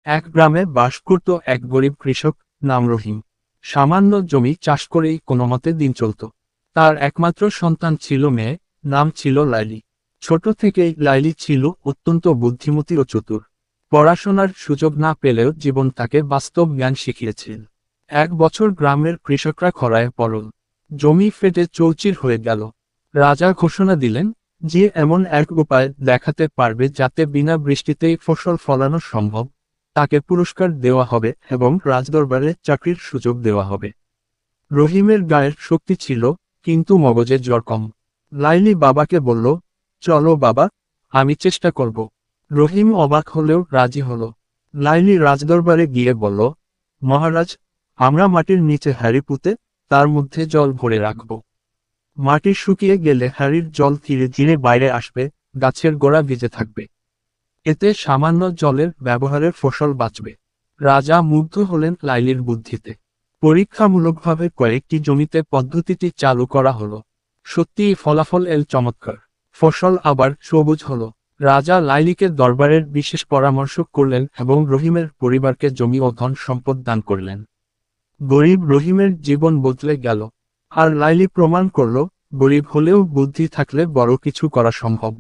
এক গ্রামে বাস করত এক গরিব কৃষক, নাম রহিম। সামান্য জমি চাষ করেই কোনোমতে দিন চলত। তার একমাত্র সন্তান ছিল মেয়ে, নাম ছিল লাইলি। ছোট থেকেই লাইলি ছিল অত্যন্ত বুদ্ধিমতী ও চতুর। পড়াশোনার সুযোগ না পেলেও জীবন তাকে বাস্তব জ্ঞান শিখিয়েছিল। এক বছর গ্রামের কৃষকরা খরায় পড়ল। জমি ফেটে চৌচির হয়ে গেল। রাজা ঘোষণা দিলেন, যে এমন এক উপায় দেখাতে পারবে যাতে বিনা বৃষ্টিতেই ফসল ফলানো সম্ভব, তাকে পুরস্কার দেওয়া হবে এবং রাজদরবারে চাকরির সুযোগ দেওয়া হবে। রহিমের গায়ের শক্তি ছিল, কিন্তু মগজে জ্বর কম। লাইলি বাবাকে বলল, চলো বাবা, আমি চেষ্টা করব। রহিম অবাক হলেও রাজি হলো। লাইলি রাজদরবারে গিয়ে বলল, মহারাজ, আমরা মাটির নিচে হাঁড়ি পুঁতে তার মধ্যে জল ভরে রাখব। মাটি শুকিয়ে গেলে হাঁড়ির জল ধীরে ধীরে বাইরে আসবে, গাছের গোড়া ভিজে থাকবে। এতে সামান্য জলের ব্যবহারে ফসল বাঁচবে। রাজা মুগ্ধ হলেন লাইলির বুদ্ধিতে। পরীক্ষামূলকভাবে কয়েকটি জমিতে পদ্ধতিটি চালু করা হলো। সত্যিই ফলাফল এল চমৎকার। ফসল আবার সবুজ হলো। রাজা লাইলিকে দরবারের বিশেষ পরামর্শ করলেন এবং রহিমের পরিবারকে জমি ও ধন সম্পদ দান করলেন। গরিব রহিমের জীবন বদলে গেল। আর লাইলি প্রমাণ করল, গরিব হলেও বুদ্ধি থাকলে বড় কিছু করা সম্ভব।